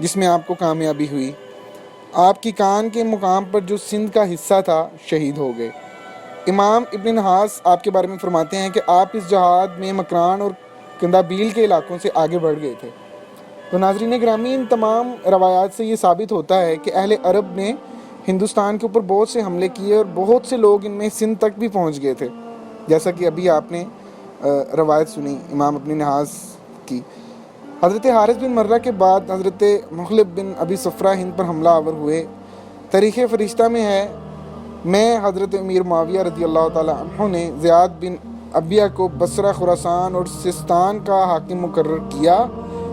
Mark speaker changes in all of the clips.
Speaker 1: جس میں آپ کو کامیابی ہوئی۔ آپ کی کان کے مقام پر جو سندھ کا حصہ تھا شہید ہو گئے۔ امام ابن نحاس آپ کے بارے میں فرماتے ہیں کہ آپ اس جہاد میں مکران اور کندابیل کے علاقوں سے آگے بڑھ گئے تھے۔ تو ناظرین گرامی، ان تمام روایات سے یہ ثابت ہوتا ہے کہ اہل عرب نے ہندوستان کے اوپر بہت سے حملے کیے اور بہت سے لوگ ان میں سندھ تک بھی پہنچ گئے تھے، جیسا کہ ابھی آپ نے روایت سنی امام ابن نحاس کی۔ حضرت حارث بن مرہ کے بعد حضرت مخلب بن ابی صفرہ ہند پر حملہ آور ہوئے۔ تاریخ فرشتہ میں ہے، میں حضرت امیر معاویہ رضی اللہ تعالیٰ عنہ نے زیاد بن ابیہ کو بصرہ، خراسان اور سستان کا حاکم مقرر کیا،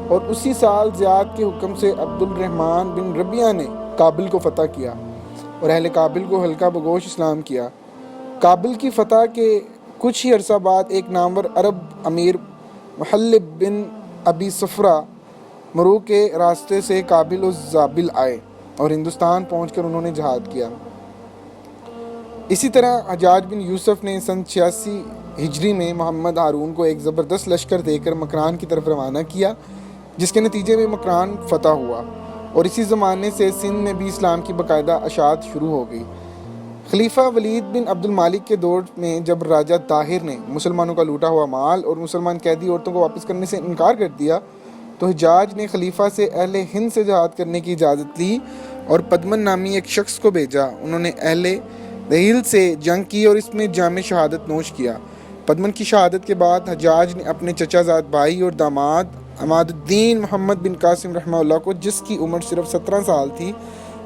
Speaker 1: اور اسی سال زیاد کے حکم سے عبد الرحمن بن ربیعہ نے کابل کو فتح کیا اور اہل کابل کو حلقہ بگوش اسلام کیا۔ کابل کی فتح کے کچھ ہی عرصہ بعد ایک نامور عرب امیر محلب بن ابی صفرہ مرو کے راستے سے کابل و زابل آئے اور ہندوستان پہنچ کر انہوں نے جہاد کیا۔ اسی طرح حجاج بن یوسف نے سن 86 ہجری میں محمد ہارون کو ایک زبردست لشکر دے کر مکران کی طرف روانہ کیا، جس کے نتیجے میں مکران فتح ہوا، اور اسی زمانے سے سندھ میں بھی اسلام کی باقاعدہ اشاعت شروع ہو گئی۔ خلیفہ ولید بن عبد المالک کے دور میں جب راجہ طاہر نے مسلمانوں کا لوٹا ہوا مال اور مسلمان قیدی عورتوں کو واپس کرنے سے انکار کر دیا، تو حجاج نے خلیفہ سے اہل ہند سے جہاد کرنے کی اجازت لی اور پدمن نامی ایک شخص کو بھیجا۔ انہوں نے اہل دہیل سے جنگ کی اور اس میں جام شہادت نوش کیا۔ پدمن کی شہادت کے بعد حجاج نے اپنے چچا زاد بھائی اور داماد عماد الدین محمد بن قاسم رحمہ اللہ کو، جس کی عمر صرف 17 سال تھی،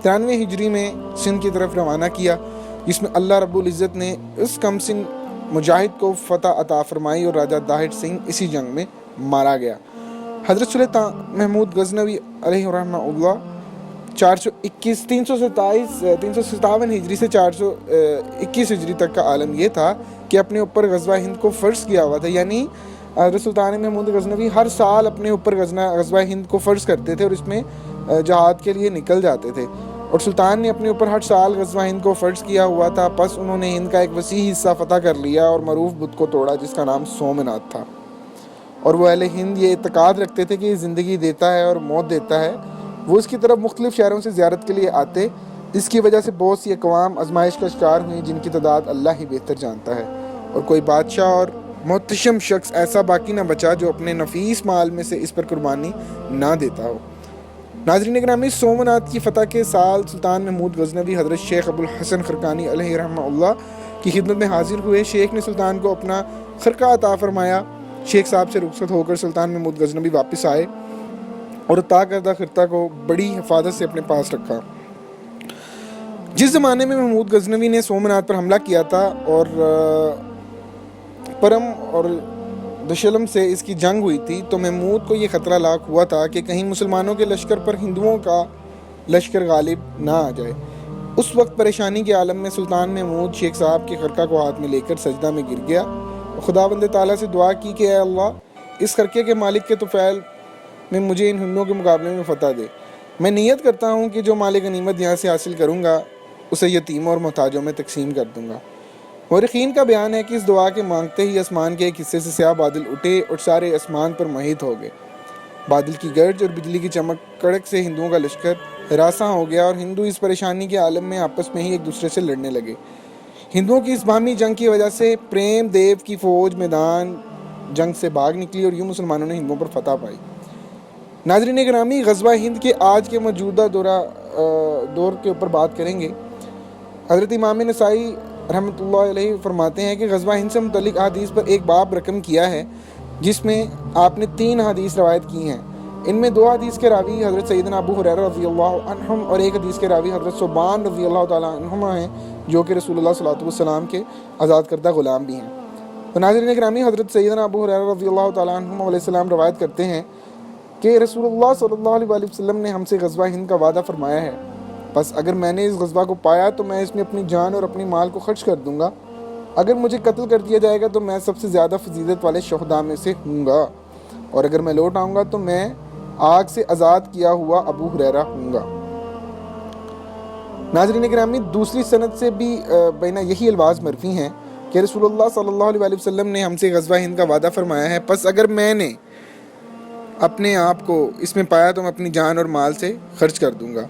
Speaker 1: 93 ہجری میں سندھ کی طرف روانہ کیا، جس میں اللہ رب العزت نے اس کم سن مجاہد کو فتح عطا فرمائی اور راجہ طاہر سنگھ اسی جنگ میں مارا گیا۔ حضرت سلطان محمود غزنوی علیہ رحمہ اللہ 357 ہجری سے 421 ہجری تک کا عالم یہ تھا کہ اپنے اوپر غزوہ ہند کو فرض کیا ہوا تھا، یعنی حضرت سلطان محمود غزنوی ہر سال اپنے اوپر غزوہ ہند کو فرض کرتے تھے اور اس میں جہاد کے لیے نکل جاتے تھے، اور سلطان نے اپنے اوپر ہر سال غزوہ ہند کو فرض کیا ہوا تھا۔ پس انہوں نے ہند کا ایک وسیع حصہ فتح کر لیا اور معروف بت کو توڑا جس کا نام سومناتھ تھا، اور وہ اہل ہند یہ اعتقاد رکھتے تھے کہ یہ زندگی دیتا ہے اور موت دیتا ہے۔ وہ اس کی طرف مختلف شہروں سے زیارت کے لیے آتے، اس کی وجہ سے بہت سی اقوام آزمائش کا شکار ہوئیں جن کی تعداد اللہ ہی بہتر جانتا ہے، اور کوئی بادشاہ اور محتشم شخص ایسا باقی نہ بچا جو اپنے نفیس مال میں سے اس پر قربانی نہ دیتا ہو۔ ناظرین گرامی، سومناتھ کی فتح کے سال سلطان محمود غزنوی حضرت شیخ ابو الحسن خرقانی علیہ رحمہ اللہ کی خدمت میں حاضر ہوئے۔ شیخ نے سلطان کو اپنا خرقہ عطا فرمایا۔ شیخ صاحب سے رخصت ہو کر سلطان محمود غزنوی واپس آئے اور عطا کردہ خرقہ کو بڑی حفاظت سے اپنے پاس رکھا۔ جس زمانے میں محمود غزنوی نے سومناتھ پر حملہ کیا تھا اور پرم اور دشلم سے اس کی جنگ ہوئی تھی، تو محمود کو یہ خطرہ لاحق ہوا تھا کہ کہیں مسلمانوں کے لشکر پر ہندوؤں کا لشکر غالب نہ آ جائے۔ اس وقت پریشانی کے عالم میں سلطان محمود شیخ صاحب کے خرقہ کو ہاتھ میں لے کر سجدہ میں گر گیا اور خداوند تعالیٰ سے دعا کی کہ اے اللہ، اس خرقے کے مالک کے طفیل میں مجھے ان ہندوؤں کے مقابلے میں فتح دے۔ میں نیت کرتا ہوں کہ جو مال غنیمت یہاں سے حاصل کروں گا اسے یتیموں اور محتاجوں میں تقسیم کر دوں گا۔ مورخین کا بیان ہے کہ اس دعا کے مانگتے ہی آسمان کے ایک حصے سے سیاہ بادل اٹھے اور سارے آسمان پر محیط ہو گئے۔ بادل کی گرج اور بجلی کی چمک کڑک سے ہندوؤں کا لشکر ہراساں ہو گیا اور ہندو اس پریشانی کے عالم میں آپس میں ہی ایک دوسرے سے لڑنے لگے۔ ہندوؤں کی اس باہمی جنگ کی وجہ سے پریم دیو کی فوج میدان جنگ سے بھاگ نکلی اور یوں مسلمانوں نے ہندوؤں پر فتح پائی۔ ناظرین گرامی، غزوہ ہند کے آج کے موجودہ دور کے اوپر بات کریں گے۔ حضرت امام نسائی رحمۃ اللہ علیہ فرماتے ہیں کہ غزوہ ہند سے متعلق حدیث پر ایک باب رقم کیا ہے جس میں آپ نے 3 حدیث روایت کی ہیں۔ ان میں 2 حدیث کے راوی حضرت سیدنا ابو ہریرہ رضی اللہ عنہم اور ایک حدیث کے راوی حضرت ثوبان رضی اللہ تعالیٰ عنہما ہیں، جو کہ رسول اللہ صلی اللہ علیہ وسلم کے آزاد کردہ غلام بھی ہیں۔ تو ناظرین گرامی، حضرت سیدنا ابو ہریرہ رضی اللہ تعالیٰ عنہما علیہ السلام روایت کرتے ہیں کہ رسول اللہ صلی اللہ علیہ وسلم نے ہم سے غزوہ ہند کا وعدہ فرمایا ہے، بس اگر میں نے اس غزوہ کو پایا تو میں اس میں اپنی جان اور اپنی مال کو خرچ کر دوں گا، اگر مجھے قتل کر دیا جائے گا تو میں سب سے زیادہ فضیلت والے شہداء میں سے ہوں گا، اور اگر میں لوٹ آؤں گا تو میں آگ سے آزاد کیا ہوا ابو ہریرہ ہوں گا۔ ناظرین گرامی، دوسری سند سے بھی بینہ یہی الفاظ مرفی ہیں کہ رسول اللہ صلی اللہ علیہ وسلم نے ہم سے غزوہ ہند کا وعدہ فرمایا ہے، پس اگر میں نے اپنے آپ کو اس میں پایا تو میں اپنی جان اور مال سے خرچ کر دوں گا۔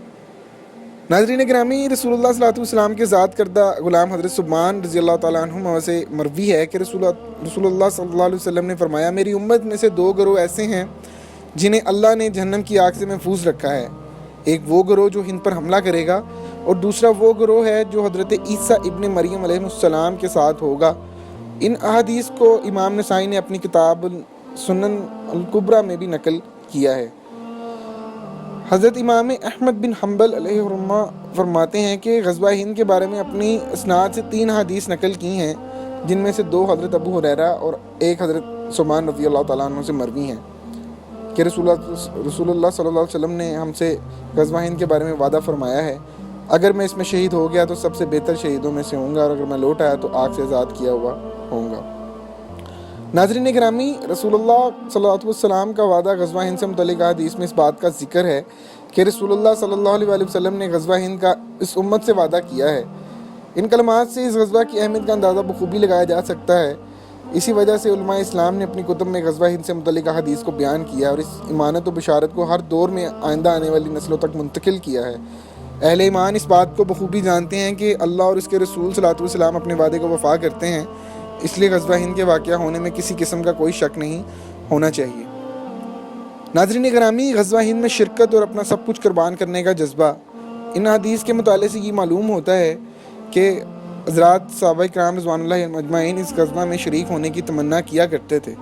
Speaker 1: ناظرین گرامی، رسول اللہ صلی اللہ علیہ وسلم کے ذات کردہ غلام حضرت ثعبان رضی اللہ تعالیٰ عنہ سے مروی ہے کہ رسول اللہ صلی اللہ علیہ وسلم نے فرمایا، میری امت میں سے 2 گروہ ایسے ہیں جنہیں اللہ نے جہنم کی آگ سے محفوظ رکھا ہے۔ ایک وہ گروہ جو ہند پر حملہ کرے گا، اور دوسرا وہ گروہ ہے جو حضرت عیسیٰ ابن مریم علیہ السلام کے ساتھ ہوگا۔ ان احادیث کو امام نسائی نے اپنی کتاب سنن الکبریٰ میں بھی نقل کیا ہے۔ حضرت امام احمد بن حنبل علیہ الرحمہ فرماتے ہیں کہ غزوہ ہند کے بارے میں اپنی اسناد سے 3 حدیث نقل کی ہیں، جن میں سے 2 حضرت ابو ہریرہ اور 1 حضرت ثعبان رضی اللہ تعالیٰ عنہ سے مروی ہیں کہ رسول اللہ صلی اللہ علیہ وسلم نے ہم سے غزوہ ہند کے بارے میں وعدہ فرمایا ہے، اگر میں اس میں شہید ہو گیا تو سب سے بہتر شہیدوں میں سے ہوں گا، اور اگر میں لوٹ آیا تو آگ سے آزاد کیا ہوا ہوں گا۔ ناظرین گرامی، رسول اللہ صلی اللہ علیہ وسلم کا وعدہ غزوہ ہند سے متعلق حدیث میں اس بات کا ذکر ہے کہ رسول اللہ صلی اللہ علیہ وسلم نے غزوہ ہند کا اس امت سے وعدہ کیا ہے۔ ان کلمات سے اس غزوہ کی اہمیت کا اندازہ بخوبی لگایا جا سکتا ہے۔ اسی وجہ سے علماء اسلام نے اپنی کتب میں غزوہ ہند سے متعلق حدیث کو بیان کیا اور اس امانت و بشارت کو ہر دور میں آئندہ آنے والی نسلوں تک منتقل کیا ہے۔ اہل ایمان اس بات کو بخوبی جانتے ہیں کہ اللہ اور اس کے رسول صلی اللہ علیہ وسلم اپنے وعدے کو وفا کرتے ہیں، اس لیے غزوہ ہند کے واقعہ ہونے میں کسی قسم کا کوئی شک نہیں ہونا چاہیے۔ ناظرین گرامی، غزوہ ہند میں شرکت اور اپنا سب کچھ قربان کرنے کا جذبہ، ان حدیث کے مطالعے سے یہ معلوم ہوتا ہے کہ حضرات صحابہ کرام رضوان اللہ اجمعین اس غزوہ میں شریک ہونے کی تمنا کیا کرتے تھے،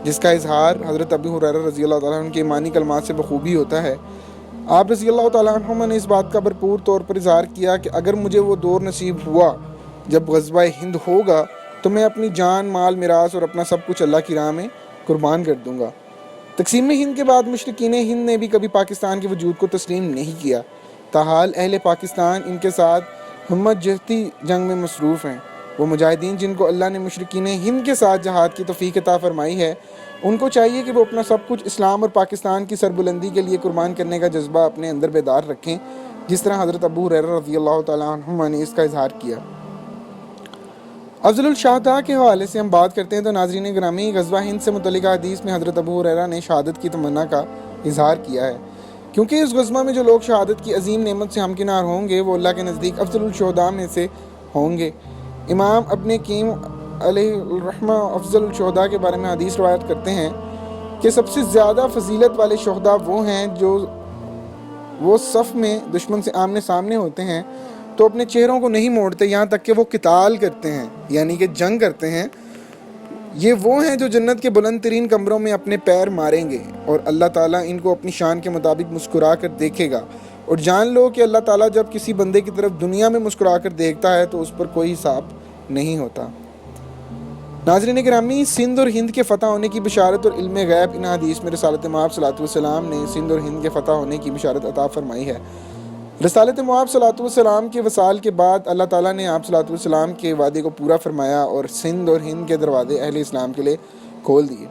Speaker 1: جس کا اظہار حضرت ابو ہریرہ رضی اللہ تعالیٰ عنہ کے ایمانی کلمات سے بخوبی ہوتا ہے۔ آپ رضی اللہ تعالیٰ عنہ نے اس بات کا بھرپور طور پر اظہار کیا کہ اگر مجھے وہ دور نصیب ہوا جب غزوہ ہند ہوگا تو میں اپنی جان، مال، میراث اور اپنا سب کچھ اللہ کی راہ میں قربان کر دوں گا۔ تقسیم ہند کے بعد مشرکین ہند نے بھی کبھی پاکستان کے وجود کو تسلیم نہیں کیا، تاحال اہل پاکستان ان کے ساتھ ہمت جہتی جنگ میں مصروف ہیں۔ وہ مجاہدین جن کو اللہ نے مشرکین ہند کے ساتھ جہاد کی توفیق عطا فرمائی ہے، ان کو چاہیے کہ وہ اپنا سب کچھ اسلام اور پاکستان کی سربلندی کے لیے قربان کرنے کا جذبہ اپنے اندر بیدار رکھیں، جس طرح حضرت ابو ہریرہ رضی اللہ تعالیٰ عنہ نے اس کا اظہار کیا۔ افضل الشہداء کے حوالے سے ہم بات کرتے ہیں تو ناظرین گرامی، غزوہ ہند سے متعلق حدیث میں حضرت ابو ہریرہ نے شہادت کی تمنا کا اظہار کیا ہے، کیونکہ اس غزوہ میں جو لوگ شہادت کی عظیم نعمت سے ہمکنار ہوں گے وہ اللہ کے نزدیک افضل الشہداء میں سے ہوں گے۔ امام ابن قیم علیہ الرحمہ افضل الشہداء کے بارے میں حدیث روایت کرتے ہیں کہ سب سے زیادہ فضیلت والے شہداء وہ ہیں جو وہ صف میں دشمن سے آمنے سامنے ہوتے ہیں تو اپنے چہروں کو نہیں موڑتے یہاں تک کہ وہ قتال کرتے ہیں، یعنی کہ جنگ کرتے ہیں۔ یہ وہ ہیں جو جنت کے بلند ترین کمروں میں اپنے پیر ماریں گے اور اللہ تعالیٰ ان کو اپنی شان کے مطابق مسکرا کر دیکھے گا، اور جان لو کہ اللہ تعالیٰ جب کسی بندے کی طرف دنیا میں مسکرا کر دیکھتا ہے تو اس پر کوئی حساب نہیں ہوتا۔ ناظرین گرامی، سندھ اور ہند کے فتح ہونے کی بشارت اور علم غیب، ان حدیث میں رسالت مآب صلی اللہ علیہ وسلم نے سندھ اور ہند کے فتح ہونے کی بشارت عطا فرمائی ہے۔ رسالت مآب صلی اللہ علیہ وسلم کے وصال کے بعد اللہ تعالیٰ نے آپ صلی اللہ علیہ وسلم کے وعدے کو پورا فرمایا اور سندھ اور ہند کے دروازے اہل اسلام کے لیے کھول دیے۔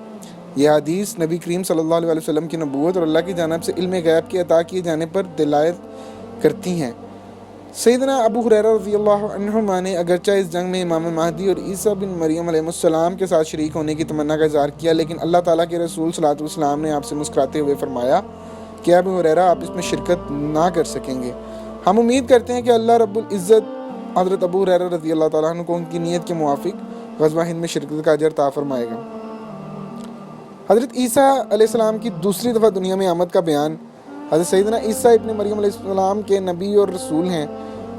Speaker 1: یہ حدیث نبی کریم صلی اللہ علیہ وسلم کی نبوت اور اللہ کی جانب سے علم غیب کے عطا کیے جانے پر دلالت کرتی ہیں۔ سیدنا ابو ہریرہ رضی اللہ عنہما نے اگرچہ اس جنگ میں امام مہدی اور عیسیٰ بن مریم علیہ السلام کے ساتھ شریک ہونے کی تمنا کا اظہار کیا، لیکن اللہ تعالیٰ کے رسول صلی اللہ علیہ وسلم نے آپ سے مسکراتے ہوئے فرمایا کہ ابو ہریرہ آپ اس میں شرکت نہ کر سکیں گے۔ ہم امید کرتے ہیں کہ اللہ رب العزت حضرت ابو ہریرہ رضی اللہ تعالیٰ عنہ کو ان کی نیت کے موافق غزوہ ہند میں شرکت کا اجر عطا فرمائے گا۔ حضرت عیسیٰ علیہ السلام کی دوسری دفعہ دنیا میں آمد کا بیان۔ حضرت سیدنا عیسیٰ ابن مریم علیہ السلام کے نبی اور رسول ہیں،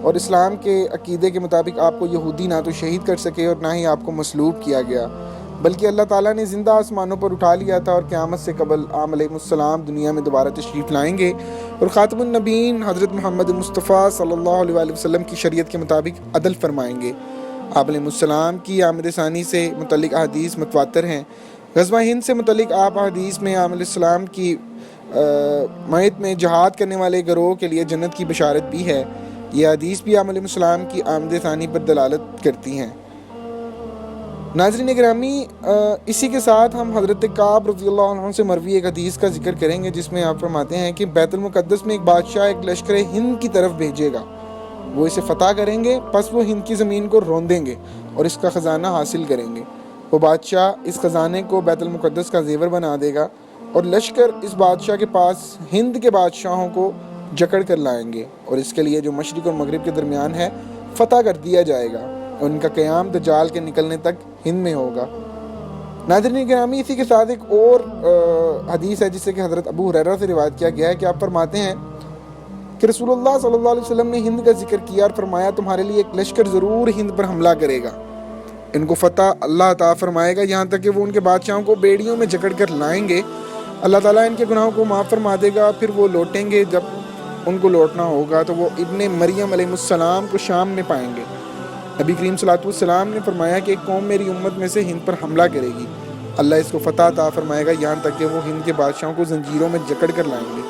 Speaker 1: اور اسلام کے عقیدے کے مطابق آپ کو یہودی نہ تو شہید کر سکے اور نہ ہی آپ کو مصلوب کیا گیا، بلکہ اللہ تعالیٰ نے زندہ آسمانوں پر اٹھا لیا تھا، اور قیامت سے قبل آپ علیہ السلام دنیا میں دوبارہ تشریف لائیں گے اور خاتم النبیین حضرت محمد مصطفیٰ صلی اللہ علیہ وسلم کی شریعت کے مطابق عدل فرمائیں گے۔ آپ علیہ السلام کی آمد ثانی سے متعلق احادیث متواتر ہیں۔ غزوہ ہند سے متعلق آپ حدیث میں آپ علیہ السلام کی معیت میں جہاد کرنے والے گروہ کے لیے جنت کی بشارت بھی ہے۔ یہ حدیث بھی آپ علیہ السلام کی آمد ثانی پر دلالت کرتی ہیں۔ ناظرین گرامی، اسی کے ساتھ ہم حضرت کعب رضی اللہ عنہ سے مروی ایک حدیث کا ذکر کریں گے، جس میں آپ فرماتے ہیں کہ بیت المقدس میں ایک بادشاہ ایک لشکر ہند کی طرف بھیجے گا، وہ اسے فتح کریں گے، پس وہ ہند کی زمین کو روندیں گے اور اس کا خزانہ حاصل کریں گے۔ وہ بادشاہ اس خزانے کو بیت المقدس کا زیور بنا دے گا اور لشکر اس بادشاہ کے پاس ہند کے بادشاہوں کو جکڑ کر لائیں گے، اور اس کے لیے جو مشرق اور مغرب کے درمیان ہے فتح کر دیا جائے گا، اور ان کا قیام دجال کے نکلنے تک ہند میں ہوگا۔ ناظرین گرامی، اسی کے ساتھ ایک اور حدیث ہے جسے کہ حضرت ابو ہریرہ سے روایت کیا گیا ہے کہ آپ فرماتے ہیں کہ رسول اللہ صلی اللہ علیہ وسلم نے ہند کا ذکر کیا اور فرمایا تمہارے لیے ایک لشکر ضرور ہند پر حملہ کرے گا، ان کو فتح اللہ عطا فرمائے گا، یہاں تک کہ وہ ان کے بادشاہوں کو بیڑیوں میں جکڑ کر لائیں گے، اللہ تعالیٰ ان کے گناہوں کو معاف فرما دے گا، پھر وہ لوٹیں گے، جب ان کو لوٹنا ہوگا تو وہ ابن مریم علیہ السلام کو شام میں پائیں گے۔ نبی کریم صلی اللہ علیہ وسلم نے فرمایا کہ ایک قوم میری امت میں سے ہند پر حملہ کرے گی، اللہ اس کو فتح عطا فرمائے گا، یہاں تک کہ وہ ہند کے بادشاہوں کو زنجیروں میں جکڑ کر لائیں گے،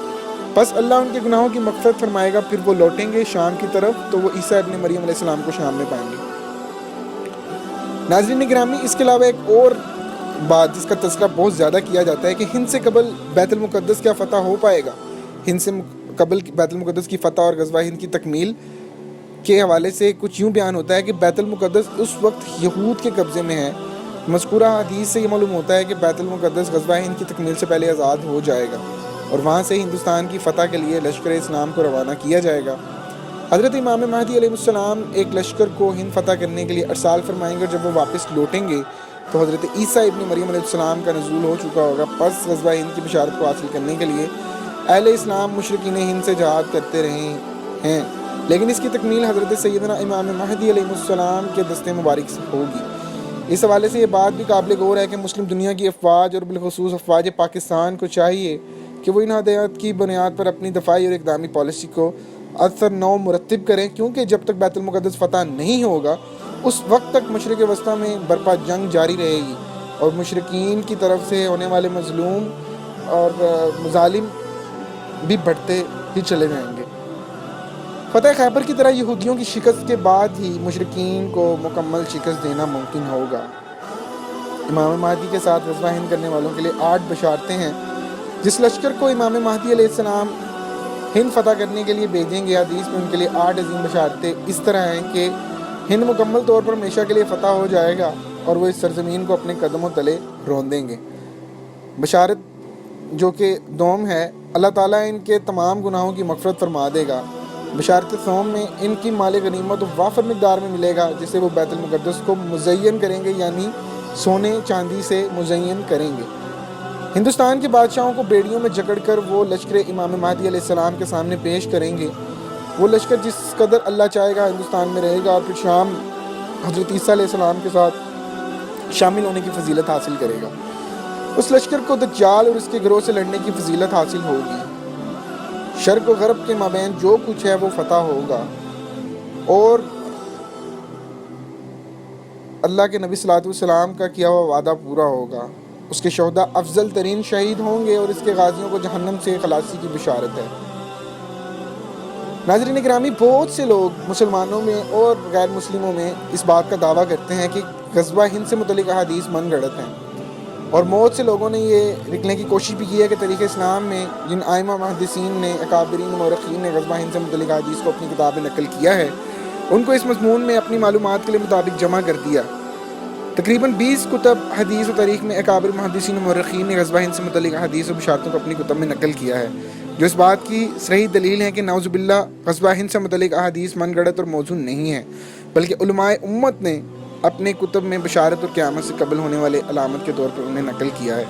Speaker 1: بس اللہ ان کے گناہوں کی مغفرت فرمائے گا، پھر وہ لوٹیں گے شام کی طرف تو وہ عیسیٰ ابن مریم علیہ السلام کو شام میں پائیں گے۔ ناظرین گرامی، اس کے علاوہ ایک اور بات جس کا تذکرہ بہت زیادہ کیا جاتا ہے کہ ہند سے قبل بیت المقدس کیا فتح ہو پائے گا؟ ہند سے قبل بیت المقدس کی فتح اور غزوہ ہند کی تکمیل کے حوالے سے کچھ یوں بیان ہوتا ہے کہ بیت المقدس اس وقت یہود کے قبضے میں ہے۔ مذکورہ حدیث سے یہ معلوم ہوتا ہے کہ بیت المقدس غزوہ ہند کی تکمیل سے پہلے آزاد ہو جائے گا اور وہاں سے ہندوستان کی فتح کے لیے لشکر اسلام کو روانہ کیا جائے گا۔ حضرت امام مہدی علیہ السلام ایک لشکر کو ہند فتح کرنے کے لیے ارسال فرمائیں گے، اور جب وہ واپس لوٹیں گے تو حضرت عیسیٰ ابن مریم علیہ السلام کا نزول ہو چکا ہوگا۔ پس غزوہ ہند کی بشارت کو حاصل کرنے کے لیے اہل اسلام مشرکین ہند سے جہاد کرتے رہے ہیں، لیکن اس کی تکمیل حضرت سیدنا امام مہدی علیہ السلام کے دستے مبارک سے ہوگی۔ اس حوالے سے یہ بات بھی قابل غور ہے کہ مسلم دنیا کی افواج اور بالخصوص افواج پاکستان کو چاہیے کہ وہ ان ہدایات کی بنیاد پر اپنی دفاعی اور اقدامی پالیسی کو اثر نو مرتب کریں، کیونکہ جب تک بیت المقدس فتح نہیں ہوگا اس وقت تک مشرق وسطیٰ میں برپا جنگ جاری رہے گی اور مشرکین کی طرف سے ہونے والے مظلوم اور مظالم بھی بڑھتے ہی چلے جائیں گے۔ فتح خیبر کی طرح یہودیوں کی شکست کے بعد ہی مشرکین کو مکمل شکست دینا ممکن ہوگا۔ امام مہدی کے ساتھ غزوہ ہند کرنے والوں کے لیے 8 بشارتیں ہیں۔ جس لشکر کو امام مہدی علیہ السلام ہند فتح کرنے کے لیے بھیجیں گے، حدیث میں ان کے لیے 8 عظیم بشارتیں اس طرح ہیں کہ ہند مکمل طور پر ہمیشہ کے لیے فتح ہو جائے گا اور وہ اس سرزمین کو اپنے قدموں تلے روندیں گے۔ بشارت جو کہ دوم ہے، اللہ تعالیٰ ان کے تمام گناہوں کی مغفرت فرما دے گا۔ بشارت سوم میں ان کی مال غنیمت وافر مقدار میں ملے گا، جسے وہ بیت المقدس کو مزین کریں گے، یعنی سونے چاندی سے مزین کریں گے۔ ہندوستان کے بادشاہوں کو بیڑیوں میں جکڑ کر وہ لشکر امام مہدی علیہ السلام کے سامنے پیش کریں گے۔ وہ لشکر جس قدر اللہ چاہے گا ہندوستان میں رہے گا اور پھر شام حضرت عیسیٰ علیہ السلام کے ساتھ شامل ہونے کی فضیلت حاصل کرے گا۔ اس لشکر کو دجال اور اس کے گروہ سے لڑنے کی فضیلت حاصل ہوگی۔ شرق و غرب کے مابین جو کچھ ہے وہ فتح ہوگا اور اللہ کے نبی صلی اللہ علیہ وسلم کا کیا ہوا وعدہ پورا ہوگا۔ اس کے شہداء افضل ترین شہید ہوں گے اور اس کے غازیوں کو جہنم سے خلاصی کی بشارت ہے۔ ناظرین گرامی، بہت سے لوگ مسلمانوں میں اور غیر مسلموں میں اس بات کا دعویٰ کرتے ہیں کہ غزوہ ہند سے متعلق احادیث من گھڑت ہیں، اور بہت سے لوگوں نے یہ لکھنے کی کوشش بھی کی ہے کہ تاریخ اسلام میں جن ائمہ محدثین نے، اکابرین مورخین نے غزوہ ہند سے متعلق احادیث کو اپنی کتاب میں نقل کیا ہے، ان کو اس مضمون میں اپنی معلومات کے لیے مطابق جمع کر دیا۔ تقریباً 20 کتب حدیث و تاریخ میں اکابر محدثین و مورخین نے غزوہ ہند سے متعلق حدیث و بشارتوں کو اپنی کتب میں نقل کیا ہے، جو اس بات کی صحیح دلیل ہے کہ نعوذ باللہ غزوہ ہند سے متعلق احادیث من گھڑت اور موضوع نہیں ہیں، بلکہ علماء امت نے اپنے کتب میں بشارت اور قیامت سے قبل ہونے والے علامت کے طور پر انہیں نقل کیا ہے۔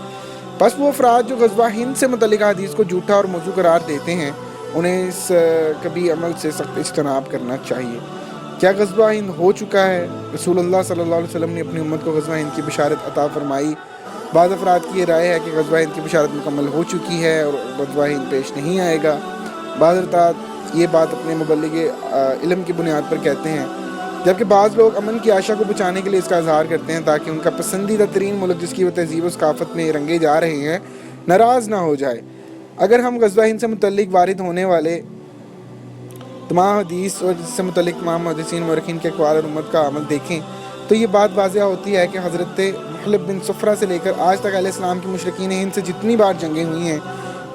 Speaker 1: بس وہ افراد جو غزوہ ہند سے متعلق حدیث کو جھوٹا اور موضوع قرار دیتے ہیں، انہیں اس کبھی عمل سے سخت اجتناب کرنا چاہیے۔ کیا غزوہ ہند ہو چکا ہے؟ رسول اللہ صلی اللہ علیہ وسلم نے اپنی امت کو غزوہ ہند کی بشارت عطا فرمائی۔ بعض افراد کی یہ رائے ہے کہ غزوہ ہند کی بشارت مکمل ہو چکی ہے اور غزوہ ہند پیش نہیں آئے گا۔ بعض افراد یہ بات اپنے مبلغ علم کی بنیاد پر کہتے ہیں، جبکہ بعض لوگ امن کی آشا کو بچانے کے لیے اس کا اظہار کرتے ہیں تاکہ ان کا پسندیدہ ترین ملک جس کی وہ تہذیب و ثقافت میں رنگے جا رہے ہیں ناراض نہ ہو جائے۔ اگر ہم غزوہ ہند سے متعلق وارد ہونے والے تمام حدیث اور جس سے متعلق تمام محدثین مورخین کے اقوال اور امت کا عمل دیکھیں تو یہ بات واضح ہوتی ہے کہ حضرت محلب بن صفرہ سے لے کر آج تک علیہ السلام کی مشرکین ہند سے جتنی بار جنگیں ہوئی ہیں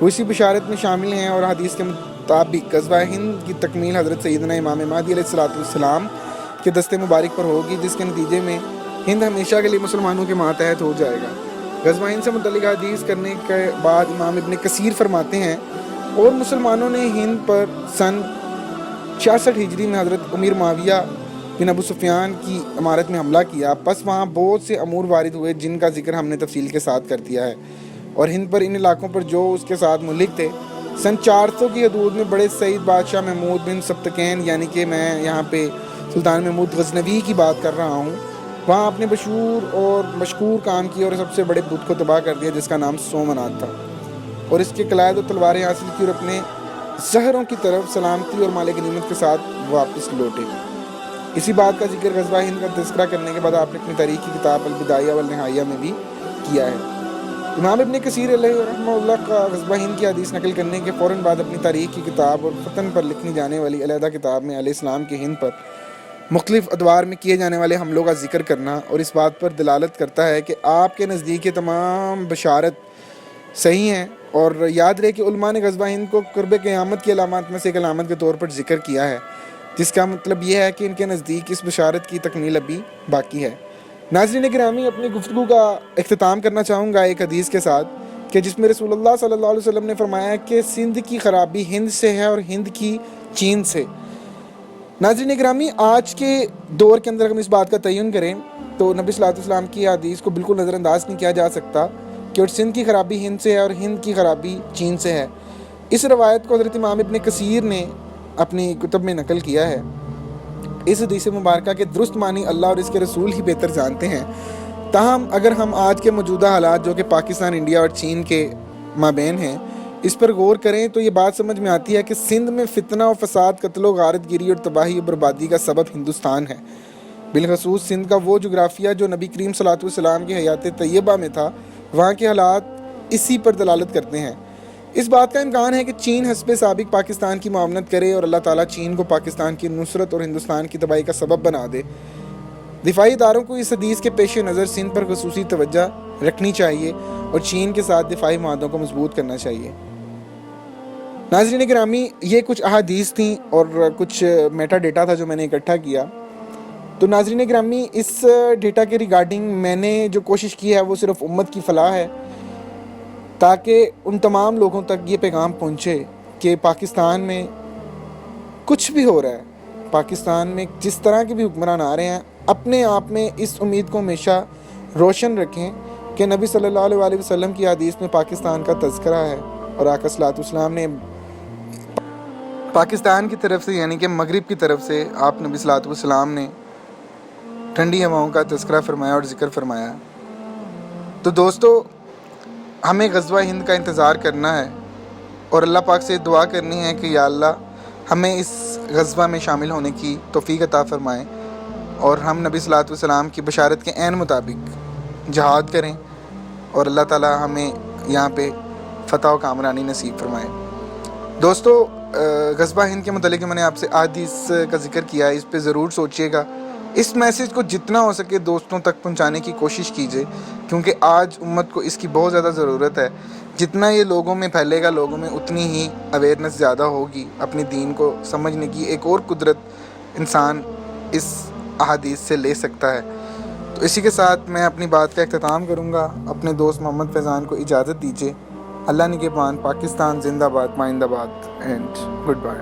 Speaker 1: وہ اسی بشارت میں شامل ہیں، اور حدیث کے مطابق غزوہ ہند کی تکمیل حضرت سیدنا امام مہدی علیہ السلام کے دستے مبارک پر ہوگی، جس کے نتیجے میں ہند ہمیشہ کے لیے مسلمانوں کے ماتحت ہو جائے گا۔ غزوہ ہند سے متعلق حدیث کرنے کے بعد امام ابن کثیر فرماتے ہیں اور مسلمانوں نے ہند پر سن 66 ہجری میں حضرت امیر معاویہ بن ابو سفیان کی عمارت میں حملہ کیا، پس وہاں بہت سے امور وارد ہوئے جن کا ذکر ہم نے تفصیل کے ساتھ کر دیا ہے، اور ہند پر ان علاقوں پر جو اس کے ساتھ ملک تھے سن 400 کی حدود میں بڑے سعید بادشاہ محمود بن سبتکین، یعنی کہ میں یہاں پہ سلطان محمود غزنوی کی بات کر رہا ہوں، وہاں اپنے مشکور کام کیا اور سب سے بڑے بت کو تباہ کر دیا جس کا نام سومنات تھا، اور اس کے قلائد و تلواریں حاصل کی اور اپنے زہروں کی طرف سلامتی اور مال غنیمت کے ساتھ واپس لوٹے۔ اسی بات کا ذکر غزوہ ہند کا تذکرہ کرنے کے بعد آپ نے اپنی تاریخ کی کتاب البدایہ والنہایہ میں بھی کیا ہے۔ امام ابن کثیر علیہ رحمہ اللہ کا غزوہ ہند کی حدیث نقل کرنے کے فوراً بعد اپنی تاریخ کی کتاب اور فتن پر لکھنی جانے والی علیحدہ کتاب میں علیہ السلام کے ہند پر مختلف ادوار میں کیے جانے والے حملوں کا ذکر کرنا اور اس بات پر دلالت کرتا ہے کہ آپ کے نزدیک یہ تمام بشارت صحیح ہیں، اور یاد رہے کہ علماء نے غزوہ ہند کو قرب قیامت کی علامات میں سے ایک علامت کے طور پر ذکر کیا ہے، جس کا مطلب یہ ہے کہ ان کے نزدیک اس بشارت کی تکمیل ابھی باقی ہے۔ ناظرین گرامی، اپنی گفتگو کا اختتام کرنا چاہوں گا ایک حدیث کے ساتھ کہ جس میں رسول اللہ صلی اللہ علیہ وسلم نے فرمایا کہ سندھ کی خرابی ہند سے ہے اور ہند کی چین سے۔ ناظرین گرامی، آج کے دور کے اندر ہم اس بات کا تعین کریں تو نبی صلی اللہ علیہ وسلم کی حدیث کو بالکل نظر انداز نہیں کیا جا سکتا کہ اور سندھ کی خرابی ہند سے ہے اور ہند کی خرابی چین سے ہے۔ اس روایت کو حضرت امام ابن کثیر نے اپنی کتب میں نقل کیا ہے۔ اس حدیث مبارکہ کے درست معنی اللہ اور اس کے رسول ہی بہتر جانتے ہیں، تاہم اگر ہم آج کے موجودہ حالات جو کہ پاکستان، انڈیا اور چین کے مابین ہیں اس پر غور کریں تو یہ بات سمجھ میں آتی ہے کہ سندھ میں فتنہ و فساد، قتل و غارت گیری اور تباہی و بربادی کا سبب ہندوستان ہے، بالخصوص سندھ کا وہ جغرافیہ جو نبی کریم صلی اللہ علیہ وسلم کی حیات طیبہ میں تھا، وہاں کے حالات اسی پر دلالت کرتے ہیں۔ اس بات کا امکان ہے کہ چین حسب سابق پاکستان کی معاونت کرے اور اللہ تعالیٰ چین کو پاکستان کی نصرت اور ہندوستان کی تباہی کا سبب بنا دے۔ دفاعی اداروں کو اس حدیث کے پیش نظر سندھ پر خصوصی توجہ رکھنی چاہیے اور چین کے ساتھ دفاعی معاہدوں کو مضبوط کرنا چاہیے۔ ناظرین گرامی، یہ کچھ احادیث تھیں اور کچھ میٹا ڈیٹا تھا جو میں نے اکٹھا کیا۔ تو ناظرین گرامی، اس ڈیٹا کے ریگارڈنگ میں نے جو کوشش کی ہے وہ صرف امت کی فلاح ہے، تاکہ ان تمام لوگوں تک یہ پیغام پہنچے کہ پاکستان میں کچھ بھی ہو رہا ہے، پاکستان میں جس طرح کے بھی حکمران آ رہے ہیں، اپنے آپ میں اس امید کو ہمیشہ روشن رکھیں کہ نبی صلی اللہ علیہ وسلم کی حدیث میں پاکستان کا تذکرہ ہے، اور آقا صلی اللہ علیہ وسلم نے پاکستان کی طرف سے یعنی کہ مغرب کی طرف سے آپ نبی صلی اللہ علیہ وسلم نے ٹھنڈی ہواؤں کا تذکرہ فرمایا اور ذکر فرمایا۔ تو دوستو، ہمیں غزوہ ہند کا انتظار کرنا ہے اور اللہ پاک سے دعا کرنی ہے کہ یا اللہ ہمیں اس غزوہ میں شامل ہونے کی توفیق عطا فرمائیں اور ہم نبی صلی اللہ علیہ وسلم کی بشارت کے عین مطابق جہاد کریں اور اللہ تعالی ہمیں یہاں پہ فتح و کامرانی نصیب فرمائے۔ دوستو، غزوہ ہند کے متعلق میں نے آپ سے احادیث کا ذکر کیا ہے، اس پہ ضرور سوچیے گا، اس میسیج کو جتنا ہو سکے دوستوں تک پہنچانے کی کوشش کیجیے، کیونکہ آج امت کو اس کی بہت زیادہ ضرورت ہے۔ جتنا یہ لوگوں میں پھیلے گا، لوگوں میں اتنی ہی اویئرنیس زیادہ ہوگی اپنے دین کو سمجھنے کی۔ ایک اور قدرت انسان اس احادیث سے لے سکتا ہے۔ تو اسی کے ساتھ میں اپنی بات کا اختتام کروں گا۔ اپنے دوست محمد فیضان کو اجازت دیجیے۔ اللہ نگہبان۔ پاکستان زندہ باد، مائند آباد، اینڈ گڈ بائے۔